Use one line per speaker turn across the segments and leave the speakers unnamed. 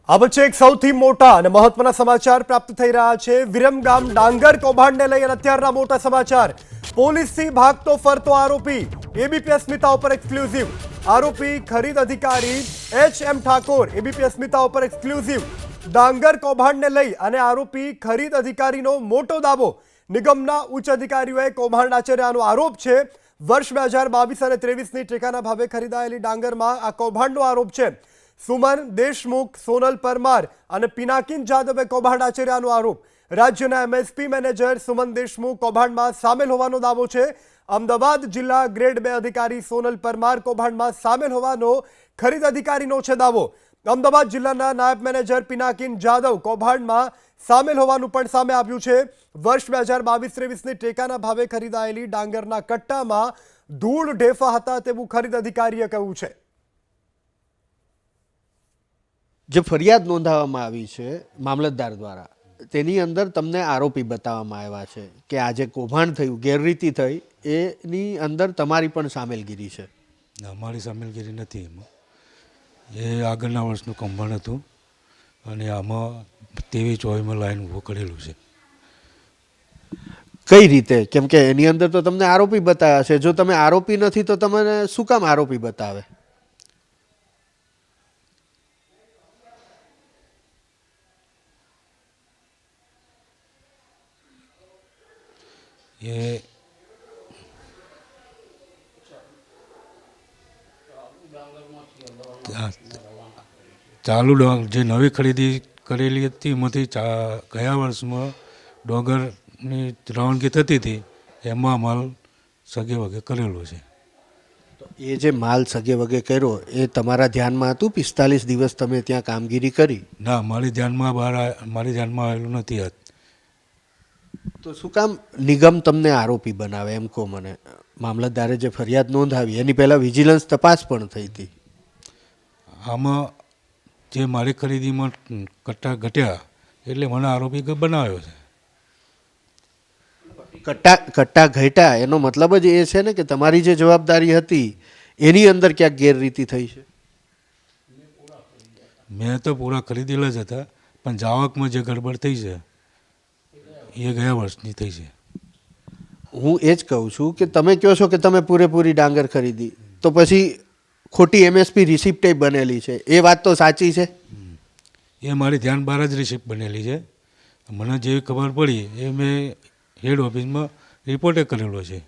આ વચ્ચે એક સૌથી મોટા અને મહત્વના સમાચાર પ્રાપ્ત થઈ રહ્યા છે. વિરમગામ ડાંગર કૌભાંડને લઈ અને અત્યારના મોટા સમાચાર. પોલીસથી ભાગતો ફરતો આરોપી. એબીપી અસ્મિતા ઉપર એક્સક્લુઝિવ. આરોપી ખરીદ અધિકારી એચ.એમ. ઠાકોર એબીપી અસ્મિતા ઉપર એક્સક્લુઝિવ. ડાંગર કૌભાંડને લઈ અને આરોપી ખરીદ અધિકારીનો મોટો દાવો. નિગમના ઉચ્ચ અધિકારીઓએ કૌભાંડ આચર્યાનો આરોપ છે. વર્ષ 2022 અને 23ની ટેકાના ભાવે ખરીદાયેલી ડાંગરમાં આ કૌભાંડનો આરોપ છે. સુમન દેશમુખ, સોનલ પરમાર અને પિનાકિન જાદવે કૌભાંડ આચર્યાનો આરોપ. રાજ્યના એમએસપી મેનેજર સુમન દેશમુખ કૌભાંડમાં સામેલ હોવાનો દાવો છે. અમદાવાદ જિલ્લા ગ્રેડ 2 અધિકારી સોનલ પરમાર કૌભાંડમાં સામેલ હોવાનો ખરીદ અધિકારીનો છે દાવો. અમદાવાદ જિલ્લાના નાયબ મેનેજર પિનાકિન જાદવ કૌભાંડમાં સામેલ હોવાનું પણ સામે આવ્યું છે. વર્ષ 2022-23ની ટેકાના ભાવે ખરીદાયેલી ડાંગરના કટ્ટામાં ધૂળ ઢેફા હતા તેવું ખરીદ અધિકારીએ કહ્યું છે.
જે ફરિયાદ નોંધાવવામાં આવી છે મામલતદાર દ્વારા, તેની અંદર તમને આરોપી બતાવવામાં આવ્યા છે કે આ જે કૌભાંડ થયું, ગેરરીતિ થઈ, એની અંદર તમારી પણ સામેલગીરી છે.
અમારી સામેલગીરી નથી એમાં. એ આગળના વર્ષનું કૌભાંડ હતું અને આમાં 23-24માં લાઈન ઊભું કરેલું છે.
કઈ રીતે? કેમ કે એની અંદર તો તમને આરોપી બતાવ્યા છે. જો તમે આરોપી નથી તો તમને શું કામ આરોપી બતાવે?
એ ચાલુ જે નવી ખરીદી કરેલી હતી એમાંથી ગયા વર્ષમાં ડોંગરની રવાનગી થતી હતી એમાં માલ સગે વગે કરેલો છે.
તો એ જે માલ સગે વગે કર્યો એ તમારા ધ્યાનમાં હતું? 45 દિવસ તમે ત્યાં કામગીરી કરી?
ના, મારી ધ્યાનમાં આવેલું નથી.
તો શું કામ નિગમ તમને આરોપી બનાવે એમ કહો મને. મામલતદારે જે ફરિયાદ નોંધાવી એની પહેલાં વિજિલન્સ તપાસ પણ થઈ હતી.
આમાં જે મારી ખરીદીમાં કટ્ટા ઘટ્યા એટલે મને આરોપી બનાવ્યો છે.
કટ્ટા ઘટ્યા એનો મતલબ જ એ છે ને કે તમારી જે જવાબદારી હતી એની અંદર ક્યાંક ગેરરીતિ થઈ છે.
મેં તો પૂરા ખરીદેલા જ હતા, પણ જાવકમાં જે ગડબડ થઈ છે એ ગયા વર્ષની થઈ છે.
હું એ જ કહું છું કે તમે કહો છો કે તમે પૂરેપૂરી ડાંગર ખરીદી, તો પછી ખોટી એમએસપી રિસિપ્ટ બનેલી છે, એ વાત તો સાચી છે?
એ મારી ધ્યાન બહાર જ રિસિપ્ટ બનેલી છે. મને જેવી ખબર પડી એ મેં હેડ ઓફિસમાં રિપોર્ટે કરેલો છે.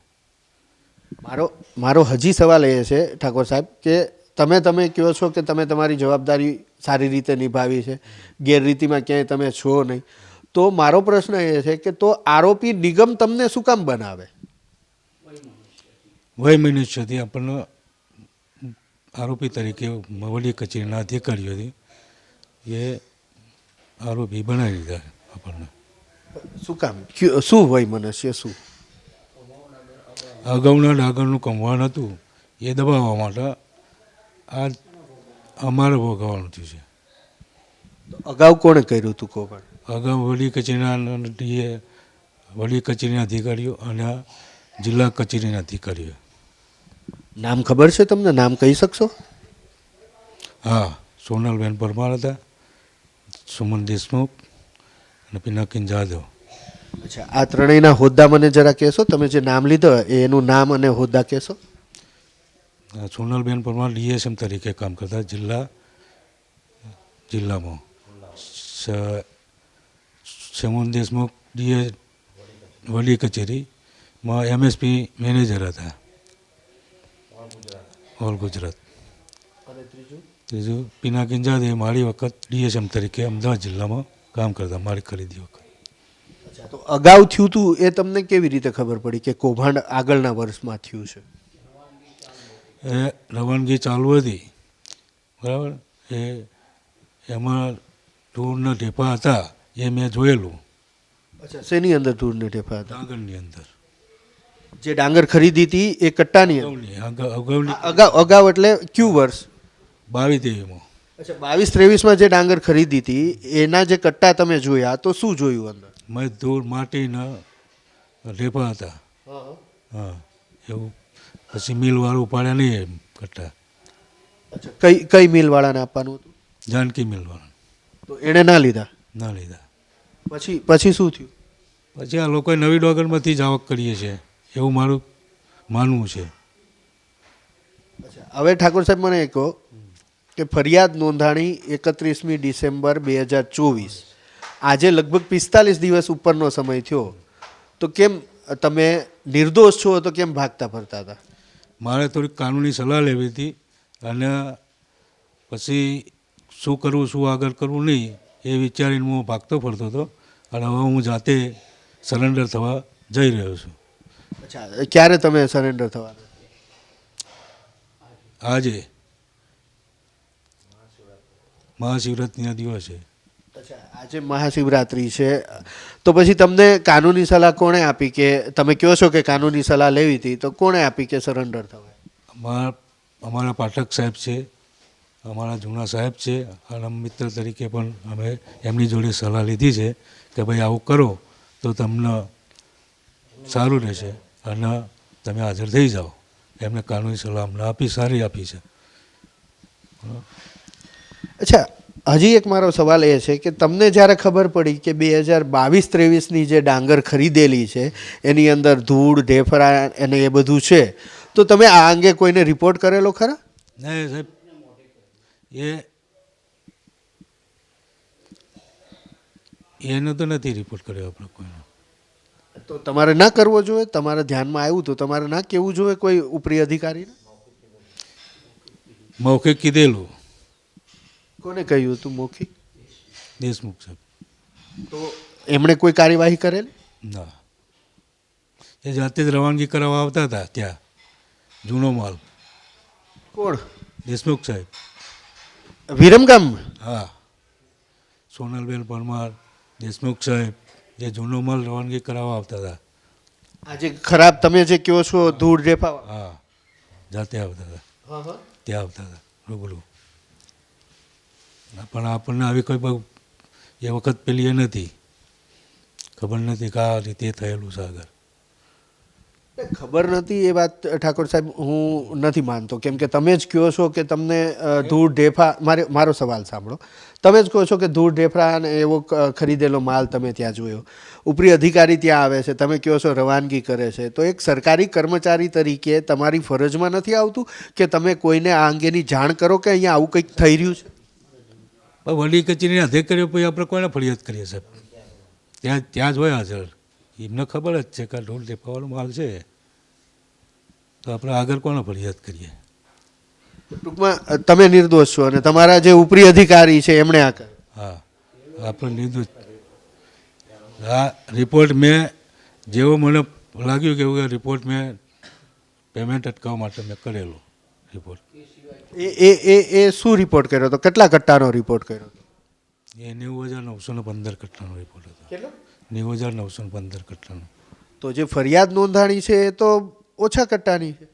મારો હજી સવાલ એ છે ઠાકોર સાહેબ કે તમે કહો છો કે તમે તમારી જવાબદારી સારી રીતે નિભાવી છે, ગેરરીતિમાં ક્યાંય તમે છો નહીં. તો મારો પ્રશ્ન એ છે કે તો આરોપી નિગમ તમને શું કામ બનાવે?
વય મનુષ્યથી આપણને આરોપી તરીકે વડી કચેરીના અધિકારીઓથી એ આરોપી બનાવી દીધા આપણને.
શું કામ? શું વય મનુષ્ય? શું
અગાઉના ડાંગરનું કૌભાંડ હતું એ દબાવવા માટે આ અમારે ભોગવવાનું થયું છે.
અગાઉ કોણે કર્યું હતું કૌભાંડ?
અગાઉ વડી કચેરીના અધિકારીઓ અને જિલ્લા કચેરીના અધિકારીઓ.
નામ ખબર છે તમને? નામ કહી શકશો?
હા, સોનલબેન પરમાર હતા, સુમન દેશમુખ અને પિનાકિન જાદવ.
અચ્છા, આ ત્રણેયના હોદ્દા મને જરા કહેશો? તમે જે નામ લીધો એનું નામ અને હોદ્દા કહેશો?
સોનલબેન પરમાર ડીએસએમ તરીકે કામ કરતા જિલ્લામાં. સુમન દેશમુખ વડી કચેરીમાં એમએસપી મેનેજર હતા ઓલ ગુજરાત. ત્રીજું પિનાકિન જાદવ મારી વખત ડીએસએમ તરીકે અમદાવાદ જિલ્લામાં કામ કરતા મારી ખરીદી વખત.
અચ્છા, તો અગાઉ થયું હતું એ તમને કેવી રીતે ખબર પડી કે કૌભાંડ આગળના વર્ષમાં થયું છે?
એ રવાનગી ચાલુ હતી, બરાબર. એમાં ધૂળના ઢેફા હતા એ મેં જોયેલું.
અચ્છા, શેની અંદર ધૂળના ઢેફા હતા?
ડાંગરની અંદર.
જે ડાંગર ખરીદી હતી એ કટ્ટાની અગાઉ એટલે કયું વર્ષ?
22-23માં.
અચ્છા, 22-23માં જે ડાંગર ખરીદી હતી એના જે કટ્ટા તમે જોયા તો શું જોયું અંદર?
મેં ધૂળ માટીના ઢેફા હતા. હા, એવું. પછી મિલવાળું ઉપાડ્યા નહીં કટ્ટા.
અચ્છા, કઈ મિલ વાળાને આપવાનું હતું?
જાનકી મિલવાળા.
તો એણે ના લીધા.
ના લીધા.
પછી શું થયું?
પછી આ લોકોએ નવી ડોગરમાંથી જ આવક કરીએ છીએ એવું મારું માનવું છે.
હવે ઠાકોર સાહેબ મને એ કહો કે ફરિયાદ નોંધાણી 31મી ડિસેમ્બર 2024, આજે લગભગ 45 દિવસ ઉપરનો સમય થયો, તો કેમ તમે નિર્દોષ છો તો કેમ ભાગતા ફરતા હતા?
મારે થોડીક કાનૂની સલાહ લેવી હતી અને પછી શું કરવું શું આગળ કરવું નહીં એ વિચારીને હું ભાગતો ફરતો હતો અને હવે હું જાતે સરેન્ડર થવા જઈ રહ્યો છું.
અચ્છા, ક્યારે તમે સરેન્ડર થવાના?
આજે મહાશિવરાત્રિના દિવસે.
અચ્છા, આજે મહાશિવરાત્રિ છે, તો પછી તમને કાનૂની સલાહ કોણે આપી કે તમે કહો છો કે કાનૂની સલાહ લેવી હતી, તો કોણે આપી કે સરેન્ડર થવાય?
અમારા પાઠક સાહેબ છે, અમારા જૂના સાહેબ છે અને મિત્ર તરીકે પણ અમે એમની જોડે સલાહ લીધી છે કે ભાઈ આવું કરો તો તમને સારું રહેશે અને તમે હાજર થઈ જાઓ. એમને કાનૂની સલાહ અમને સારી આપી છે.
અચ્છા, હજી એક મારો સવાલ એ છે કે તમને જ્યારે ખબર પડી કે 2022-23ની જે ડાંગર ખરીદેલી છે એની અંદર ધૂળ ઢેફરા અને એ બધું છે, તો તમે આ અંગે કોઈને રિપોર્ટ કરેલો ખરા?
નહીં સાહેબ, એનો તો નથી રિપોર્ટ કર્યો આપણે કોઈનો.
તો તમારે ના કરવો જોઈએ? તમારા ધ્યાનમાં આવ્યું તો તમારે ના કહેવું જોઈએ કોઈ ઉપરી અધિકારીને?
મૌખિક કીધેલું.
કોને કહ્યું હતું મૌખિક?
દેશમુખ સાહેબ.
તો એમણે કોઈ કાર્યવાહી કરેલી?
ના, એ જાતે જ રવાનગી કરાવવા આવતા હતા ત્યાં જૂનો માલ.
કોણ?
દેશમુખ સાહેબ.
વિરમગામમાં?
હા, સોનલબેન પરમાર, દેશમુખ સાહેબ એ જૂનો માલ રવાનગી કરાવવા આવતા હતા.
આજે ખરાબ તમે જે કહો છો ધૂળ રેફા?
હા, જાતે આવતા હતા, ત્યાં આવતા હતા રૂબરૂ. પણ આપણને આવી કોઈ એ વખત પેલી એ નથી ખબર નથી કે આ રીતે થયેલું છે આગળ.
ખબર નથી એ વાત ઠાકોર સાહેબ હું નથી માનતો, કેમ કે તમે જ કહો છો કે તમને ધૂળ ઢેફા, મારો સવાલ સાંભળો, તમે જ કહો છો કે ધૂળ ઢેફરા અને એવો ખરીદેલો માલ તમે ત્યાં જોયો, ઉપરી અધિકારી ત્યાં આવે છે, તમે કહો છો રવાનગી કરે છે, તો એક સરકારી કર્મચારી તરીકે તમારી ફરજમાં નથી આવતું કે તમે કોઈને આ અંગેની જાણ કરો કે અહીંયા આવું કંઈક થઈ રહ્યું છે?
વડી કચેરીને અધિકારીઓ પછી આપણે કોઈને ફરિયાદ કરીએ સાહેબ? ત્યાં જ હોય હાજર. એમને ખબર જ છે કે ઢોલ ટેપાવાળો માલ છે, તો આપણે આગળ કોને ફરિયાદ કરીએ?
ટૂંકમાં તમે નિર્દોષ છો અને તમારા જે ઉપરી અધિકારી છે એમણે આ કર્યું?
હા, આપણે નિર્દોષ. આ રિપોર્ટ મેં જેવો મને લાગ્યું કે એવું રિપોર્ટ મેં પેમેન્ટ અટકાવવા માટે મેં કરેલો રિપોર્ટ.
એ શું રિપોર્ટ કર્યો હતો? કેટલા કટ્ટાનો રિપોર્ટ કર્યો હતો?
એ 90,915 કટ્ટાનો રિપોર્ટ હતો.
કેટલો?
90,915 કટ્ટાનો.
તો જે ફરિયાદ નોંધાણી છે એ તો ઓછા કટ્ટાની છે.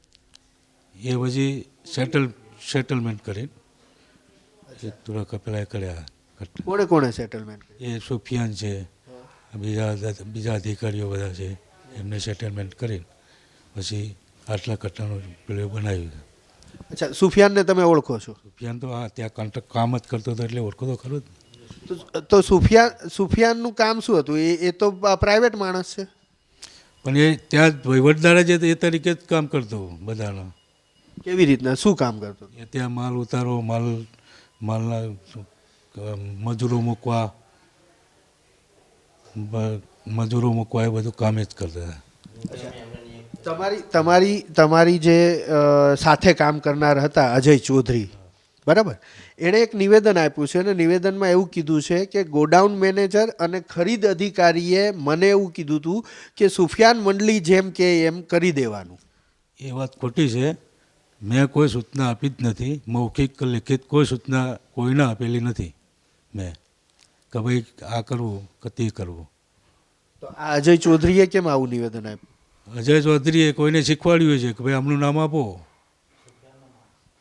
એ પછી સેટલમેન્ટ કરી થોડા કપેલા કર્યા કટ્ટા.
કોણે કોણે સેટલમેન્ટ કર્યું?
એ સુફિયાન છે, બીજા અધિકારીઓ બધા છે, એમને સેટલમેન્ટ કરી પછી આટલા કટ્ટાનું પેલું બનાવ્યું છે.
અચ્છા, સુફિયાનને તમે ઓળખો છો?
સુફિયાન તો હા ત્યાં કોન્ટ્રાક્ટ કામ જ કરતો હતો એટલે ઓળખો તો ખરો જ.
તો સુફિયાનનું કામ શું હતું? એ તો પ્રાઇવેટ માણસ છે.
પણ એ ત્યાં વહીવટદાર જ એ તરીકે જ કામ કરતો બધાના.
કેવી રીતના શું કામ કરતો?
એ ત્યાં માલ ઉતારો, માલના મજૂરો મૂકવા એ બધું કામ જ કરતા હતા.
તમારી જે સાથે કામ કરનાર હતા અજય ચૌધરી, બરાબર, એણે એક નિવેદન આપ્યું છે અને નિવેદનમાં એવું કીધું છે કે ગોડાઉન મેનેજર અને ખરીદ અધિકારીએ મને એવું કીધું હતું કે સુફિયાન મંડળી જેમ કે એમ કરી દેવાનું.
એ વાત ખોટી છે. મેં કોઈ સૂચના આપી જ નથી. મૌખિક કે લિખિત કોઈ સૂચના કોઈને આપેલી નથી મેં કે ભાઈ આ કરવું કે તે કરવું.
તો આ અજય ચૌધરીએ કેમ આવું નિવેદન આપ્યું?
અજય ચૌધરીએ કોઈને શીખવાડ્યું છે કે ભાઈ આમનું નામ આપો.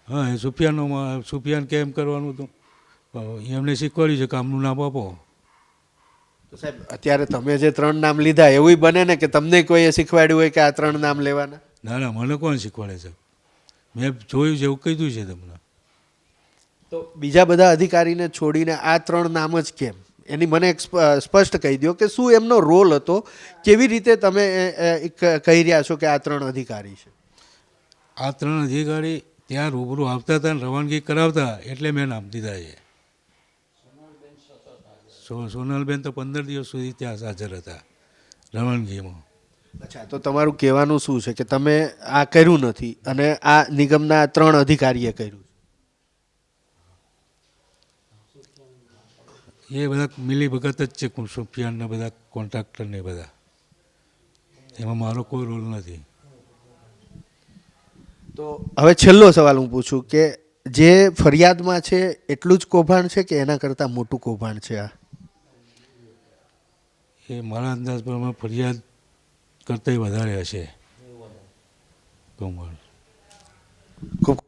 હા, એ સુફિયાન કેમ કરવાનું હતું એમને શીખવાડ્યું છે કે આમનું નામ આપો.
તો સાહેબ અત્યારે તમે જે 3 નામ લીધા એવું બને ને કે તમને કોઈએ શીખવાડ્યું હોય કે આ 3 નામ લેવાના?
ના ના, મને કોણ શીખવાડે છે? મેં જોયું છે એવું કીધું છે તમને.
તો તો બીજા બધા અધિકારીને છોડીને આ 3 નામ જ કેમ? એની મને એક સ્પષ્ટ કહી દો કે શું એમનો રોલ હતો, કેવી રીતે તમે કહી રહ્યા છો કે આ 3 અધિકારી છે?
આ 3 અધિકારી ત્યાં રૂબરૂ આવતા હતા અને રવાનગી કરાવતા એટલે મેં નામ દીધા છે. સોનલબેન તો 15 દિવસ સુધી ત્યાં હાજર હતા રવાનગીમાં.
અચ્છા, તો તમારું કહેવાનું શું છે કે તમે આ કર્યું નથી અને આ નિગમના 3 અધિકારીએ કર્યું?
એ બધા મિલી ભગત જ છે, સુફિયાનના બધા કોન્ટ્રાક્ટર ને બધા, એમાં મારો કોઈ રોલ નથી.
તો હવે છેલ્લો સવાલ હું પૂછું કે જે ફરિયાદમાં છે એટલું જ કૌભાંડ છે કે એના કરતાં મોટું કૌભાંડ છે આ?
એ મારા અંદાજ પ્રમાણે ફરિયાદ કરતાંય વધારે હશે કૌભાંડ.
ખૂબ